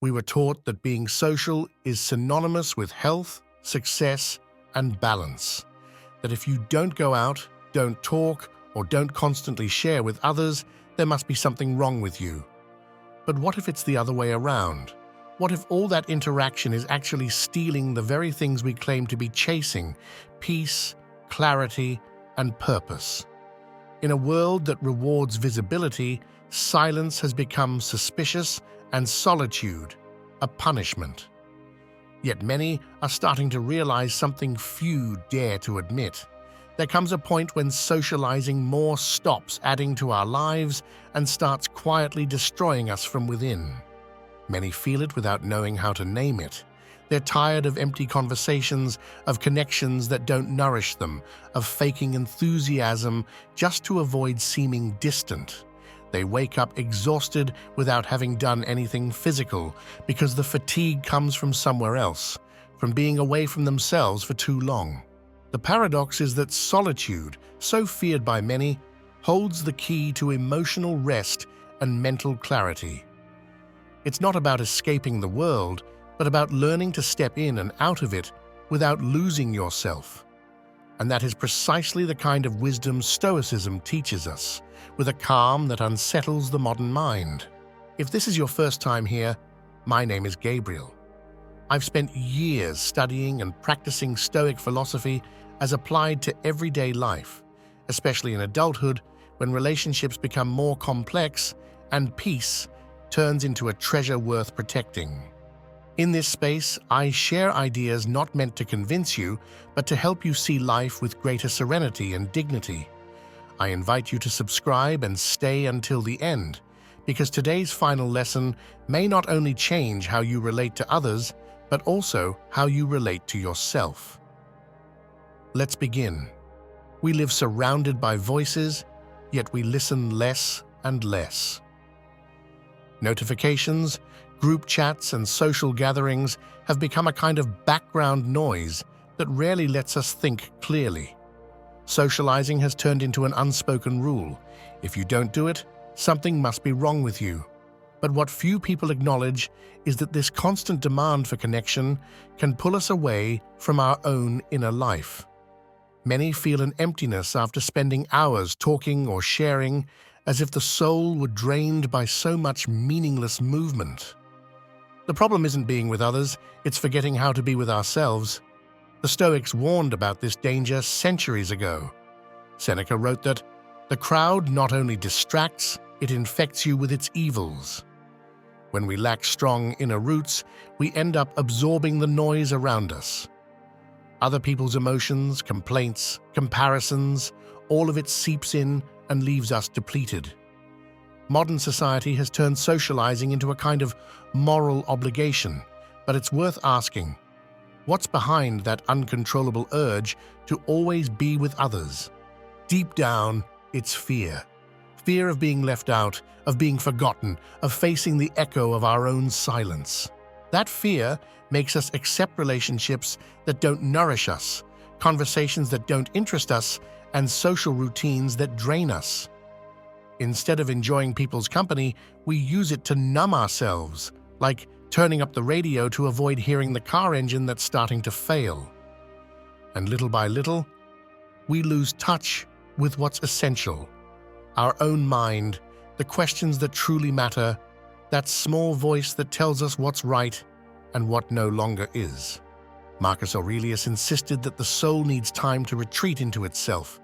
We were taught that being social is synonymous with health, success, and balance. That if you don't go out, don't talk, or don't constantly share with others, there must be something wrong with you. But what if it's the other way around? What if all that interaction is actually stealing the very things we claim to be chasing: peace, clarity, and purpose? In a world that rewards visibility, silence has become suspicious and solitude a punishment. Yet many are starting to realize something few dare to admit. There comes a point when socializing more stops adding to our lives and starts quietly destroying us from within. Many feel it without knowing how to name it. They're tired of empty conversations, of connections that don't nourish them, of faking enthusiasm just to avoid seeming distant. They wake up exhausted without having done anything physical because the fatigue comes from somewhere else, from being away from themselves for too long. The paradox is that solitude, so feared by many, holds the key to emotional rest and mental clarity. It's not about escaping the world, but about learning to step in and out of it without losing yourself. And that is precisely the kind of wisdom Stoicism teaches us, with a calm that unsettles the modern mind. If this is your first time here, my name is Gabriel. I've spent years studying and practicing Stoic philosophy as applied to everyday life, especially in adulthood when relationships become more complex and peace turns into a treasure worth protecting. In this space, I share ideas not meant to convince you, but to help you see life with greater serenity and dignity. I invite you to subscribe and stay until the end, because today's final lesson may not only change how you relate to others, but also how you relate to yourself. Let's begin. We live surrounded by voices, yet we listen less and less. Notifications, group chats, and social gatherings have become a kind of background noise that rarely lets us think clearly. Socializing has turned into an unspoken rule. If you don't do it, something must be wrong with you. But what few people acknowledge is that this constant demand for connection can pull us away from our own inner life. Many feel an emptiness after spending hours talking or sharing, as if the soul were drained by so much meaningless movement. The problem isn't being with others, it's forgetting how to be with ourselves. The Stoics warned about this danger centuries ago. Seneca wrote that, "The crowd not only distracts, it infects you with its evils." When we lack strong inner roots, we end up absorbing the noise around us. Other people's emotions, complaints, comparisons, all of it seeps in and leaves us depleted. Modern society has turned socializing into a kind of moral obligation, but it's worth asking, what's behind that uncontrollable urge to always be with others? Deep down, it's fear. Fear of being left out, of being forgotten, of facing the echo of our own silence. That fear makes us accept relationships that don't nourish us, conversations that don't interest us, and social routines that drain us. Instead of enjoying people's company, we use it to numb ourselves, like turning up the radio to avoid hearing the car engine that's starting to fail. And little by little, we lose touch with what's essential: our own mind, the questions that truly matter, that small voice that tells us what's right and what no longer is. Marcus Aurelius insisted that the soul needs time to retreat into itself.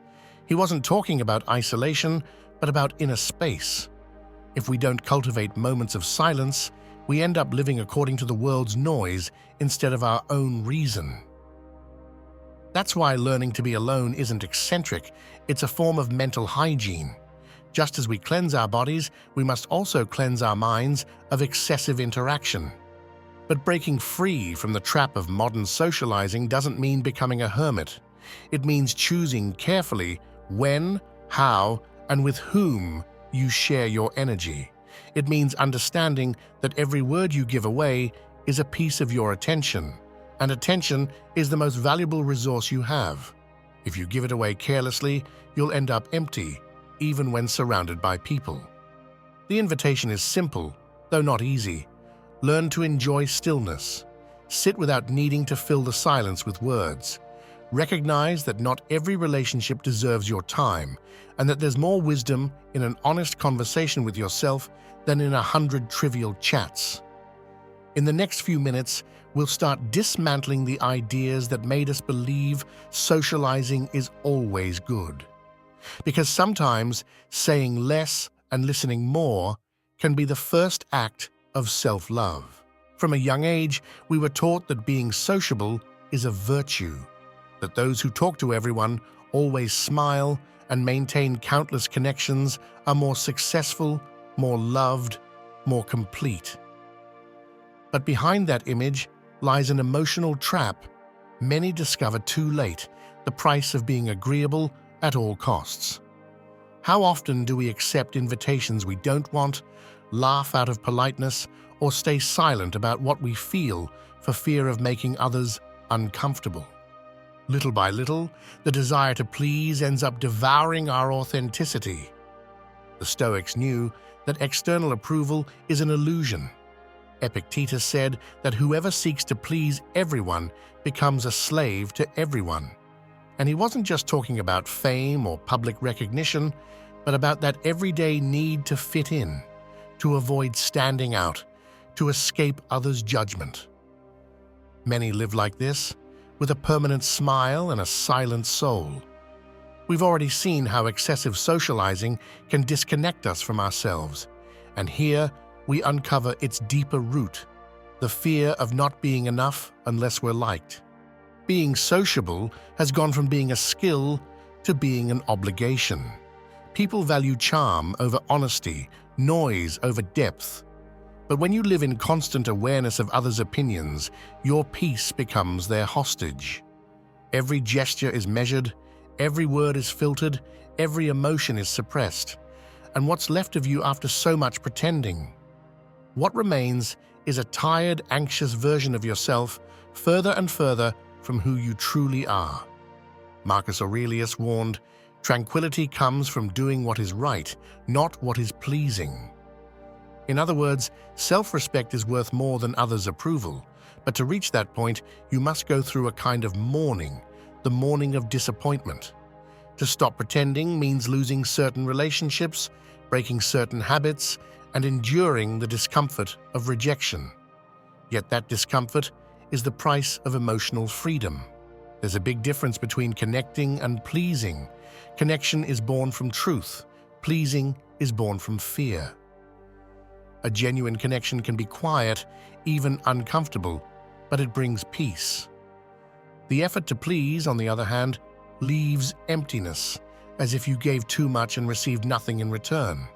He wasn't talking about isolation, but about inner space. If we don't cultivate moments of silence, we end up living according to the world's noise instead of our own reason. That's why learning to be alone isn't eccentric, it's a form of mental hygiene. Just as we cleanse our bodies, we must also cleanse our minds of excessive interaction. But breaking free from the trap of modern socializing doesn't mean becoming a hermit. It means choosing carefully when, how, and with whom you share your energy. It means understanding that every word you give away is a piece of your attention, and attention is the most valuable resource you have. If you give it away carelessly, you'll end up empty, even when surrounded by people. The invitation is simple, though not easy. Learn to enjoy stillness. Sit without needing to fill the silence with words. Recognize that not every relationship deserves your time, and that there's more wisdom in an honest conversation with yourself than in 100 trivial chats. In the next few minutes, we'll start dismantling the ideas that made us believe socializing is always good. Because sometimes saying less and listening more can be the first act of self-love. From a young age, we were taught that being sociable is a virtue, that those who talk to everyone, always smile, and maintain countless connections are more successful, more loved, more complete. But behind that image lies an emotional trap many discover too late, the price of being agreeable at all costs. How often do we accept invitations we don't want, laugh out of politeness, or stay silent about what we feel for fear of making others uncomfortable? Little by little, the desire to please ends up devouring our authenticity. The Stoics knew that external approval is an illusion. Epictetus said that whoever seeks to please everyone becomes a slave to everyone. And he wasn't just talking about fame or public recognition, but about that everyday need to fit in, to avoid standing out, to escape others' judgment. Many live like this, with a permanent smile and a silent soul. We've already seen how excessive socializing can disconnect us from ourselves, and here we uncover its deeper root, the fear of not being enough unless we're liked. Being sociable has gone from being a skill to being an obligation. People value charm over honesty, noise over depth. But when you live in constant awareness of others' opinions, your peace becomes their hostage. Every gesture is measured, every word is filtered, every emotion is suppressed. And what's left of you after so much pretending? What remains is a tired, anxious version of yourself, further and further from who you truly are. Marcus Aurelius warned, "Tranquility comes from doing what is right, not what is pleasing." In other words, self-respect is worth more than others' approval, but to reach that point, you must go through a kind of mourning, the mourning of disappointment. To stop pretending means losing certain relationships, breaking certain habits, and enduring the discomfort of rejection. Yet that discomfort is the price of emotional freedom. There's a big difference between connecting and pleasing. Connection is born from truth. Pleasing is born from fear. A genuine connection can be quiet, even uncomfortable, but it brings peace. The effort to please, on the other hand, leaves emptiness, as if you gave too much and received nothing in return.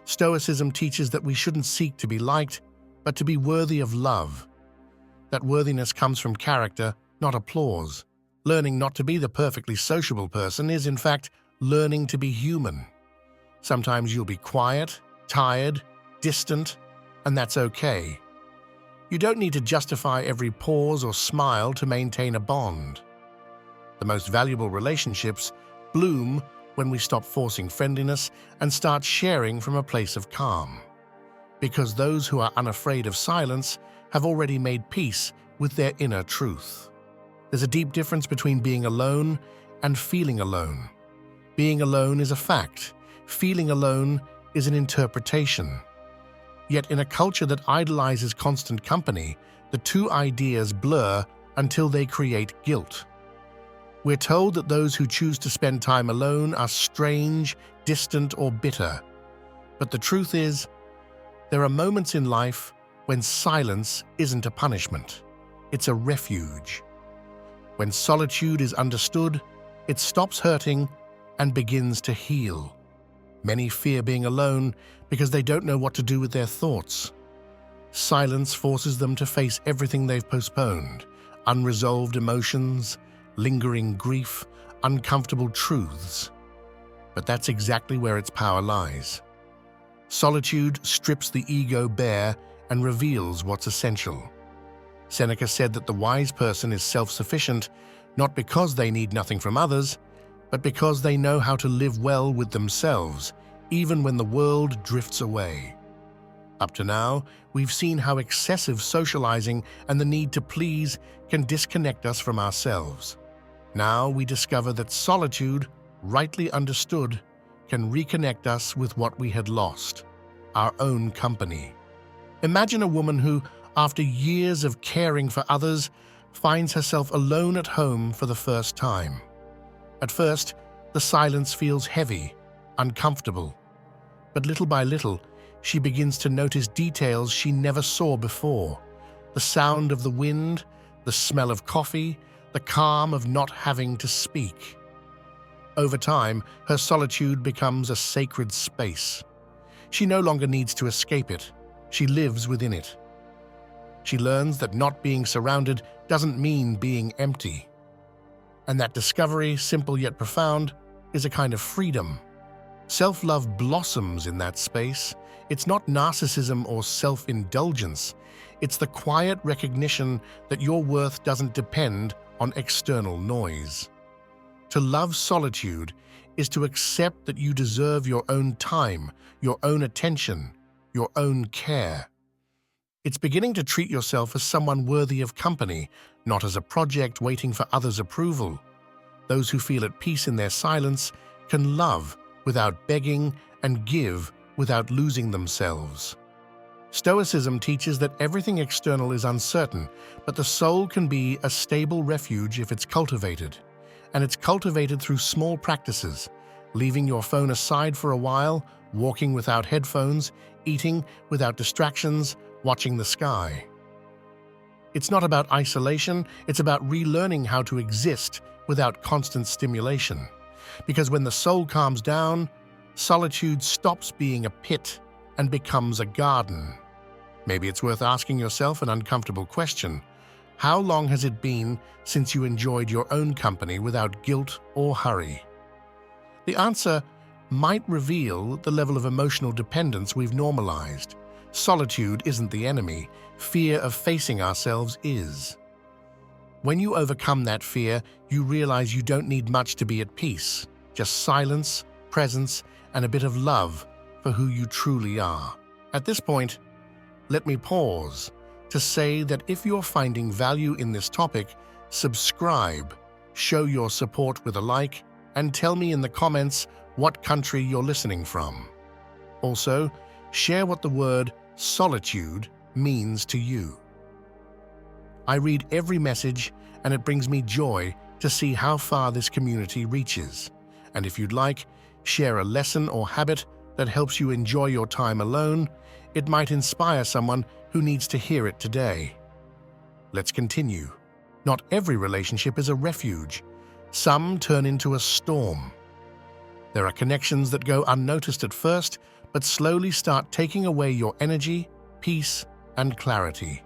Stoicism teaches that we shouldn't seek to be liked, but to be worthy of love. That worthiness comes from character, not applause. Learning not to be the perfectly sociable person is, in fact, learning to be human. Sometimes you'll be quiet, tired, distant, and that's okay. You don't need to justify every pause or smile to maintain a bond. The most valuable relationships bloom when we stop forcing friendliness and start sharing from a place of calm. Because those who are unafraid of silence have already made peace with their inner truth. There's a deep difference between being alone and feeling alone. Being alone is a fact. Feeling alone is an interpretation. Yet in a culture that idolizes constant company, the two ideas blur until they create guilt. We're told that those who choose to spend time alone are strange, distant, or bitter. But the truth is, there are moments in life when silence isn't a punishment. It's a refuge. When solitude is understood, it stops hurting and begins to heal. Many fear being alone because they don't know what to do with their thoughts. Silence forces them to face everything they've postponed, unresolved emotions, lingering grief, uncomfortable truths. But that's exactly where its power lies. Solitude strips the ego bare and reveals what's essential. Seneca said that the wise person is self-sufficient not because they need nothing from others, but because they know how to live well with themselves, even when the world drifts away. Up to now, we've seen how excessive socializing and the need to please can disconnect us from ourselves. Now we discover that solitude, rightly understood, can reconnect us with what we had lost, our own company. Imagine a woman who, after years of caring for others, finds herself alone at home for the first time. At first, the silence feels heavy, uncomfortable. But little by little, she begins to notice details she never saw before. The sound of the wind, the smell of coffee, the calm of not having to speak. Over time, her solitude becomes a sacred space. She no longer needs to escape it. She lives within it. She learns that not being surrounded doesn't mean being empty. And that discovery, simple yet profound, is a kind of freedom. Self-love blossoms in that space. It's not narcissism or self-indulgence. It's the quiet recognition that your worth doesn't depend on external noise. To love solitude is to accept that you deserve your own time, your own attention, your own care. It's beginning to treat yourself as someone worthy of company, not as a project waiting for others' approval. Those who feel at peace in their silence can love without begging and give without losing themselves. Stoicism teaches that everything external is uncertain, but the soul can be a stable refuge if it's cultivated. And it's cultivated through small practices, leaving your phone aside for a while, walking without headphones, eating without distractions, watching the sky. It's not about isolation, it's about relearning how to exist without constant stimulation. Because when the soul calms down, solitude stops being a pit and becomes a garden. Maybe it's worth asking yourself an uncomfortable question. How long has it been since you enjoyed your own company without guilt or hurry? The answer might reveal the level of emotional dependence we've normalized. Solitude isn't the enemy, fear of facing ourselves is. When you overcome that fear, you realize you don't need much to be at peace, just silence, presence, and a bit of love for who you truly are. At this point, let me pause to say that if you're finding value in this topic, subscribe, show your support with a like, and tell me in the comments what country you're listening from. Also, share what the word solitude means to you. I read every message, and it brings me joy to see how far this community reaches. And if you'd like, share a lesson or habit that helps you enjoy your time alone. It might inspire someone who needs to hear it today. Let's continue. Not every relationship is a refuge. Some turn into a storm. There are connections that go unnoticed at first, but slowly start taking away your energy, peace, and clarity.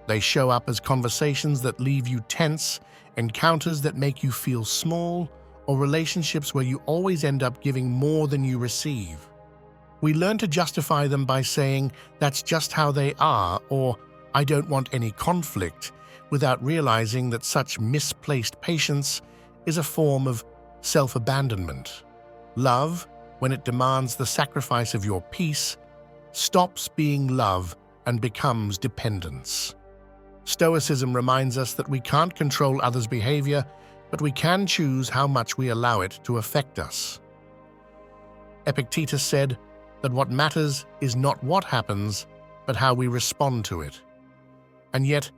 They show up as conversations that leave you tense, encounters that make you feel small, or relationships where you always end up giving more than you receive. We learn to justify them by saying, "That's just how they are," or "I don't want any conflict," without realizing that such misplaced patience is a form of self-abandonment. Love, when it demands the sacrifice of your peace, stops being love and becomes dependence. Stoicism reminds us that we can't control others' behavior, but we can choose how much we allow it to affect us. Epictetus said that what matters is not what happens, but how we respond to it. And yet,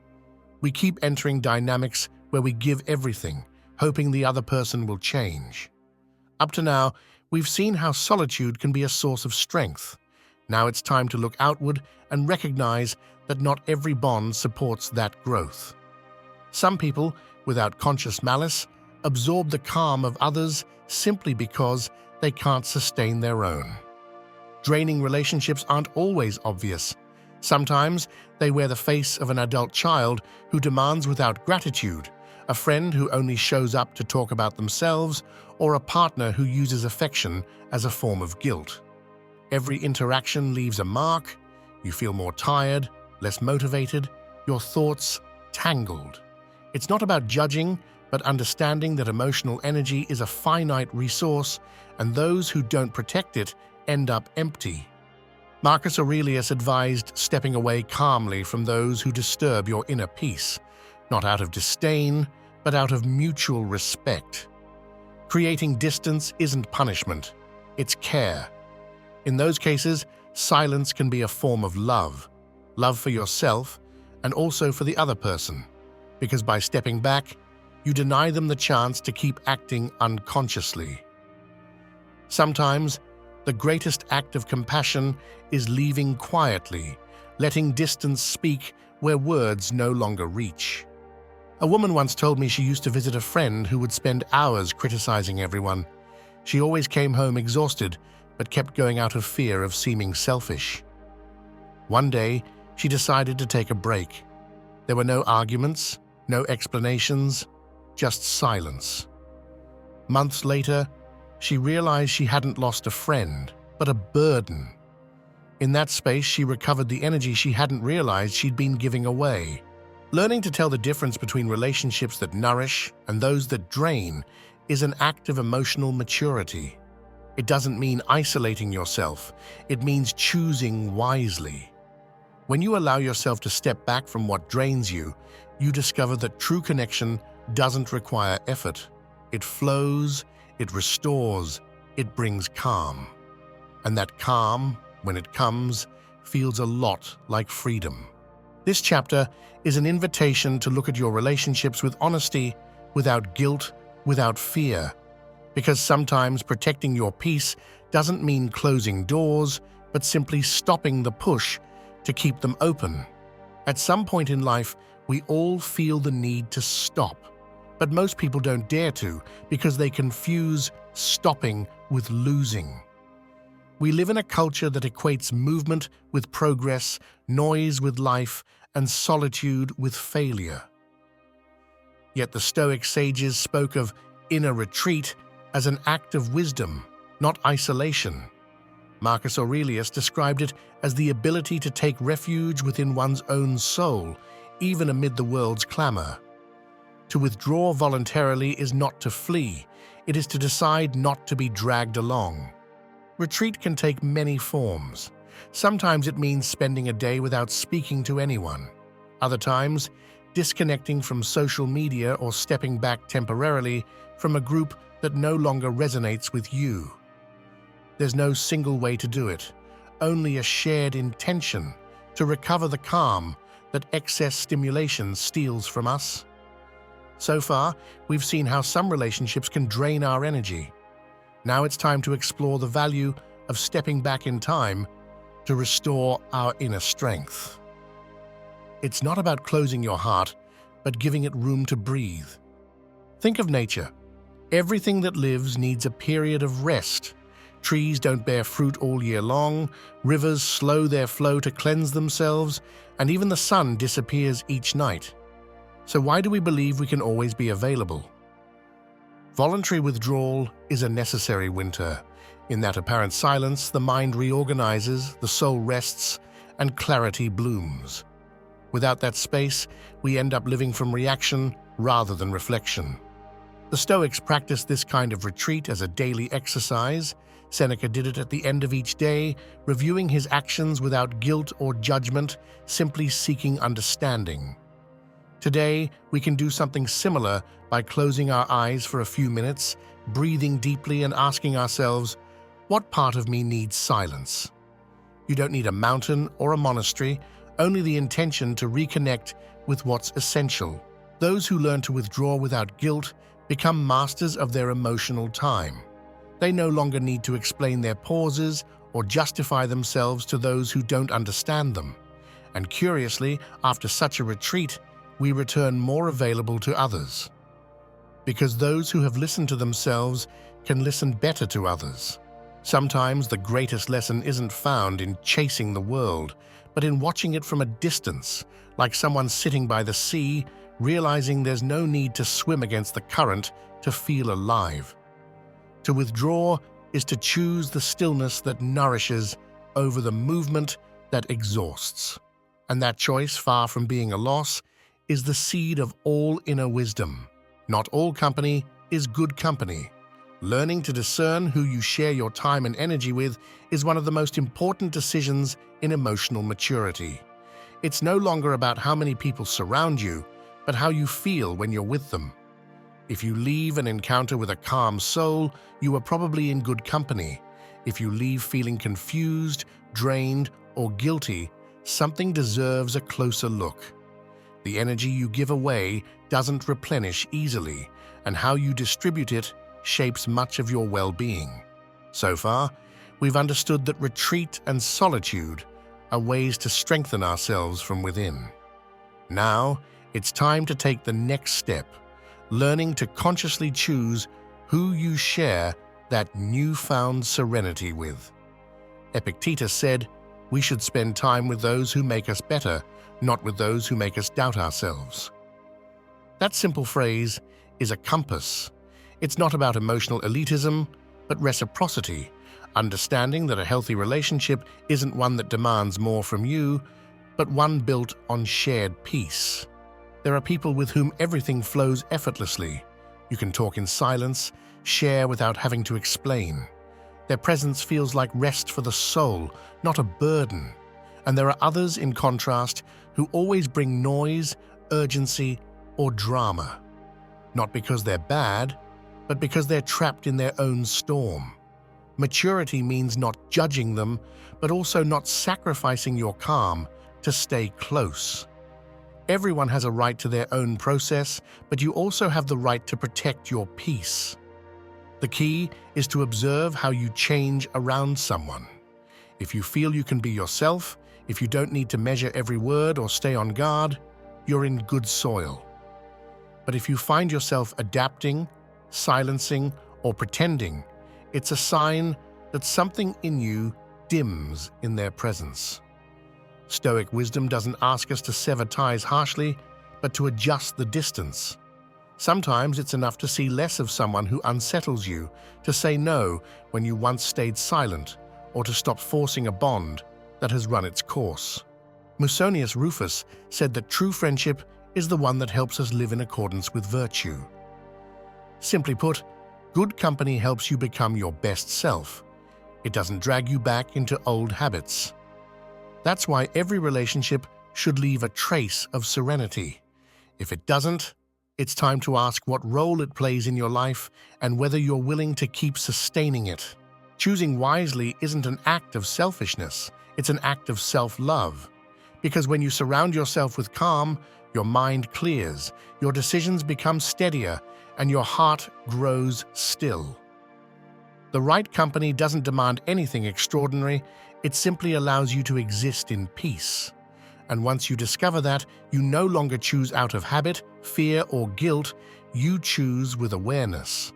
we keep entering dynamics where we give everything, hoping the other person will change. Up to now, we've seen how solitude can be a source of strength. Now it's time to look outward and recognize that not every bond supports that growth. Some people, without conscious malice, absorb the calm of others simply because they can't sustain their own. Draining relationships aren't always obvious. Sometimes they wear the face of an adult child who demands without gratitude, a friend who only shows up to talk about themselves, or a partner who uses affection as a form of guilt. Every interaction leaves a mark. You feel more tired, less motivated, your thoughts tangled. It's not about judging, but understanding that emotional energy is a finite resource, and those who don't protect it end up empty. Marcus Aurelius advised stepping away calmly from those who disturb your inner peace, not out of disdain, but out of mutual respect. Creating distance isn't punishment, it's care. In those cases, silence can be a form of love for yourself and also for the other person, because by stepping back, you deny them the chance to keep acting unconsciously. Sometimes, the greatest act of compassion is leaving quietly, letting distance speak where words no longer reach. A woman once told me she used to visit a friend who would spend hours criticizing everyone. She always came home exhausted, but kept going out of fear of seeming selfish. One day, she decided to take a break. There were no arguments, no explanations, just silence. Months later, she realized she hadn't lost a friend, but a burden. In that space, she recovered the energy she hadn't realized she'd been giving away. Learning to tell the difference between relationships that nourish and those that drain is an act of emotional maturity. It doesn't mean isolating yourself, it means choosing wisely. When you allow yourself to step back from what drains you, you discover that true connection doesn't require effort. It flows, it restores, it brings calm. And that calm, when it comes, feels a lot like freedom. This chapter is an invitation to look at your relationships with honesty, without guilt, without fear. Because sometimes protecting your peace doesn't mean closing doors, but simply stopping the push to keep them open. At some point in life, we all feel the need to stop. But most people don't dare to because they confuse stopping with losing. We live in a culture that equates movement with progress, noise with life, and solitude with failure. Yet the Stoic sages spoke of inner retreat as an act of wisdom, not isolation. Marcus Aurelius described it as the ability to take refuge within one's own soul, even amid the world's clamor. To withdraw voluntarily is not to flee, it is to decide not to be dragged along. Retreat can take many forms. Sometimes it means spending a day without speaking to anyone. Other times, disconnecting from social media or stepping back temporarily from a group that no longer resonates with you. There's no single way to do it, only a shared intention to recover the calm that excess stimulation steals from us. So far, we've seen how some relationships can drain our energy. Now it's time to explore the value of stepping back in time to restore our inner strength. It's not about closing your heart, but giving it room to breathe. Think of nature. Everything that lives needs a period of rest. Trees don't bear fruit all year long, rivers slow their flow to cleanse themselves, and even the sun disappears each night. So why do we believe we can always be available? Voluntary withdrawal is a necessary winter. In that apparent silence, the mind reorganizes, the soul rests, and clarity blooms. Without that space, we end up living from reaction rather than reflection. The Stoics practiced this kind of retreat as a daily exercise. Seneca did it at the end of each day, reviewing his actions without guilt or judgment, simply seeking understanding. Today, we can do something similar by closing our eyes for a few minutes, breathing deeply and asking ourselves, what part of me needs silence? You don't need a mountain or a monastery, only the intention to reconnect with what's essential. Those who learn to withdraw without guilt become masters of their emotional time. They no longer need to explain their pauses or justify themselves to those who don't understand them. And curiously, after such a retreat, we return more available to others. Because those who have listened to themselves can listen better to others. Sometimes the greatest lesson isn't found in chasing the world, but in watching it from a distance, like someone sitting by the sea, realizing there's no need to swim against the current to feel alive. To withdraw is to choose the stillness that nourishes over the movement that exhausts. And that choice, far from being a loss, is the seed of all inner wisdom. Not all company is good company. Learning to discern who you share your time and energy with is one of the most important decisions in emotional maturity. It's no longer about how many people surround you, but how you feel when you're with them. If you leave an encounter with a calm soul, you are probably in good company. If you leave feeling confused, drained, or guilty, something deserves a closer look. The energy you give away doesn't replenish easily, and how you distribute it shapes much of your well-being. So far, we've understood that retreat and solitude are ways to strengthen ourselves from within. Now, it's time to take the next step, learning to consciously choose who you share that newfound serenity with. Epictetus said, "We should spend time with those who make us better, not with those who make us doubt ourselves." That simple phrase is a compass. It's not about emotional elitism, but reciprocity, understanding that a healthy relationship isn't one that demands more from you, but one built on shared peace. There are people with whom everything flows effortlessly. You can talk in silence, share without having to explain. Their presence feels like rest for the soul, not a burden. And there are others, in contrast, who always bring noise, urgency, or drama. Not because they're bad, but because they're trapped in their own storm. Maturity means not judging them, but also not sacrificing your calm to stay close. Everyone has a right to their own process, but you also have the right to protect your peace. The key is to observe how you change around someone. If you feel you can be yourself, if you don't need to measure every word or stay on guard, you're in good soil. But if you find yourself adapting, silencing, or pretending, it's a sign that something in you dims in their presence. Stoic wisdom doesn't ask us to sever ties harshly, but to adjust the distance. Sometimes it's enough to see less of someone who unsettles you, to say no when you once stayed silent, or to stop forcing a bond that has run its course. Musonius Rufus said that true friendship is the one that helps us live in accordance with virtue. Simply put, good company helps you become your best self. It doesn't drag you back into old habits. That's why every relationship should leave a trace of serenity. If it doesn't, it's time to ask what role it plays in your life and whether you're willing to keep sustaining it. Choosing wisely isn't an act of selfishness, it's an act of self-love. Because when you surround yourself with calm, your mind clears, your decisions become steadier, and your heart grows still. The right company doesn't demand anything extraordinary, it simply allows you to exist in peace. And once you discover that, you no longer choose out of habit, fear, or guilt, you choose with awareness.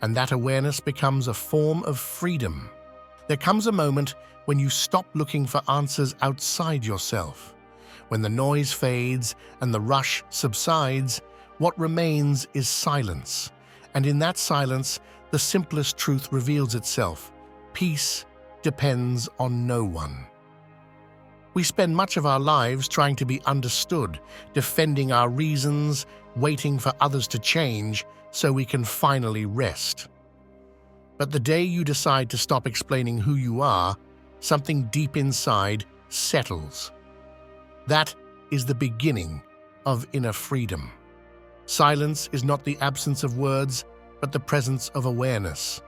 And that awareness becomes a form of freedom. There comes a moment when you stop looking for answers outside yourself. When the noise fades and the rush subsides, what remains is silence. And in that silence, the simplest truth reveals itself. Peace depends on no one. We spend much of our lives trying to be understood, defending our reasons, waiting for others to change so we can finally rest. But the day you decide to stop explaining who you are, something deep inside settles. That is the beginning of inner freedom. Silence is not the absence of words, but the presence of awareness.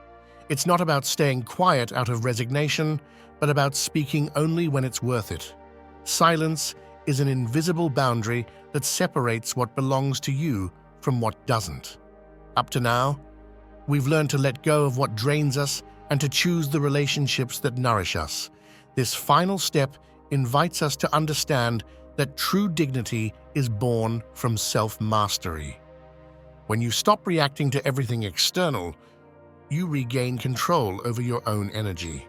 It's not about staying quiet out of resignation, but about speaking only when it's worth it. Silence is an invisible boundary that separates what belongs to you from what doesn't. Up to now, we've learned to let go of what drains us and to choose the relationships that nourish us. This final step invites us to understand that true dignity is born from self-mastery. When you stop reacting to everything external, you regain control over your own energy.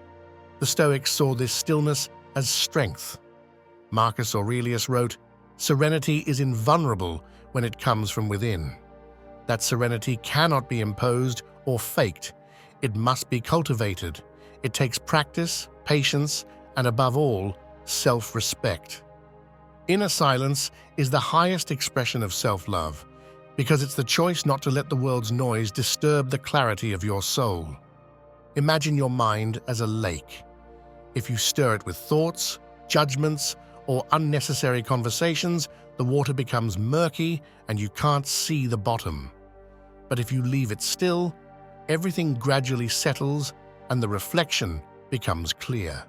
The Stoics saw this stillness as strength. Marcus Aurelius wrote, "Serenity is invulnerable when it comes from within." That serenity cannot be imposed or faked. It must be cultivated. It takes practice, patience, and above all, self-respect. Inner silence is the highest expression of self-love. because it's the choice not to let the world's noise disturb the clarity of your soul. Imagine your mind as a lake. If you stir it with thoughts, judgments, or unnecessary conversations, the water becomes murky and you can't see the bottom. But if you leave it still, everything gradually settles and the reflection becomes clear.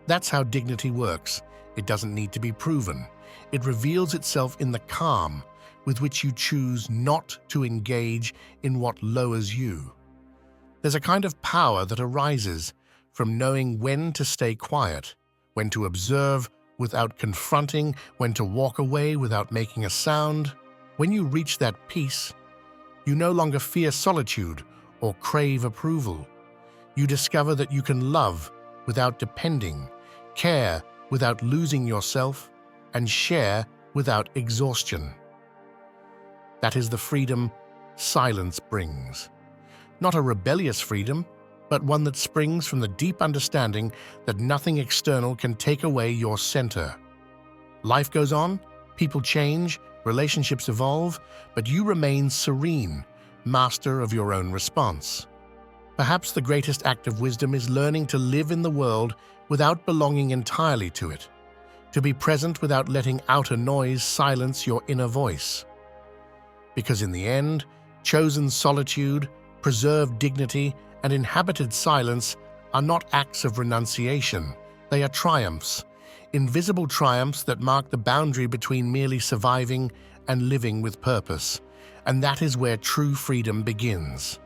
That's how dignity works. It doesn't need to be proven. It reveals itself in the calm with which you choose not to engage in what lowers you. There's a kind of power that arises from knowing when to stay quiet, when to observe without confronting, when to walk away without making a sound. When you reach that peace, you no longer fear solitude or crave approval. You discover that you can love without depending, care without losing yourself, and share without exhaustion. That is the freedom silence brings. Not a rebellious freedom, but one that springs from the deep understanding that nothing external can take away your center. Life goes on, people change, relationships evolve, but you remain serene, master of your own response. Perhaps the greatest act of wisdom is learning to live in the world without belonging entirely to it, to be present without letting outer noise silence your inner voice. Because in the end, chosen solitude, preserved dignity, and inhabited silence are not acts of renunciation, they are triumphs, invisible triumphs that mark the boundary between merely surviving and living with purpose. And that is where true freedom begins.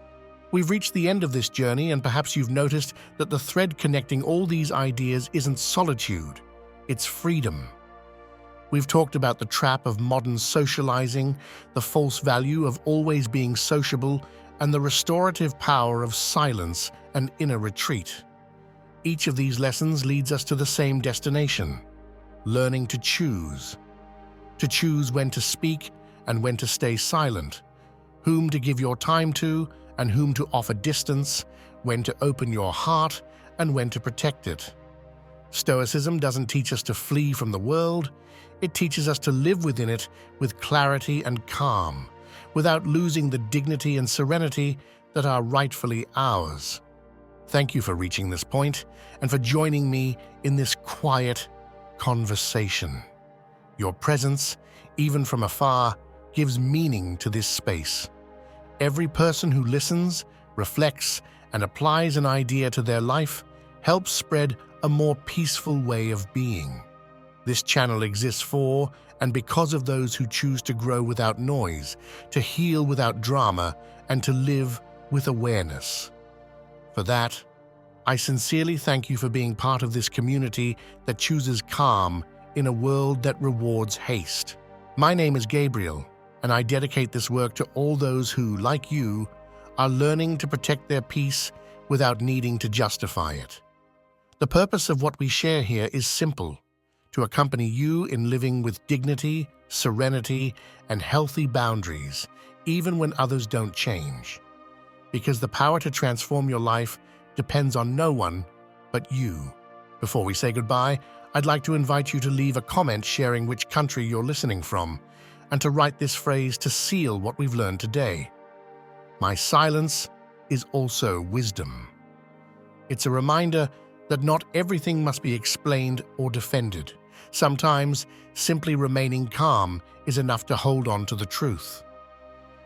We've reached the end of this journey, and perhaps you've noticed that the thread connecting all these ideas isn't solitude, it's freedom. We've talked about the trap of modern socializing, the false value of always being sociable, and the restorative power of silence and inner retreat. Each of these lessons leads us to the same destination: learning to choose when to speak and when to stay silent, whom to give your time to and whom to offer distance, when to open your heart and when to protect it. Stoicism doesn't teach us to flee from the world, it teaches us to live within it with clarity and calm, without losing the dignity and serenity that are rightfully ours. Thank you for reaching this point and for joining me in this quiet conversation. Your presence, even from afar, gives meaning to this space. Every person who listens, reflects, and applies an idea to their life helps spread a more peaceful way of being. This channel exists for and because of those who choose to grow without noise, to heal without drama, and to live with awareness. For that, I sincerely thank you for being part of this community that chooses calm in a world that rewards haste. My name is Gabriel, and I dedicate this work to all those who, like you, are learning to protect their peace without needing to justify it. The purpose of what we share here is simple: to accompany you in living with dignity, serenity, and healthy boundaries, even when others don't change. Because the power to transform your life depends on no one but you. Before we say goodbye, I'd like to invite you to leave a comment sharing which country you're listening from, and to write this phrase to seal what we've learned today. My silence is also wisdom. It's a reminder that not everything must be explained or defended. Sometimes, simply remaining calm is enough to hold on to the truth.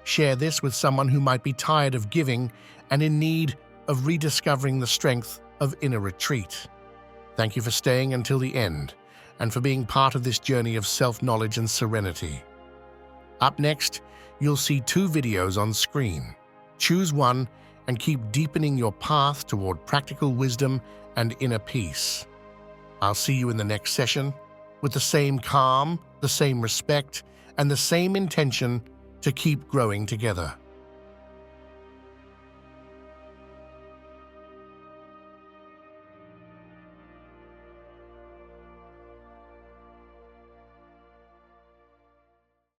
Share this with someone who might be tired of giving and in need of rediscovering the strength of inner retreat. Thank you for staying until the end and for being part of this journey of self-knowledge and serenity. Up next, you'll see 2 videos on screen. Choose one and keep deepening your path toward practical wisdom and inner peace. I'll see you in the next session with the same calm, the same respect, and the same intention to keep growing together.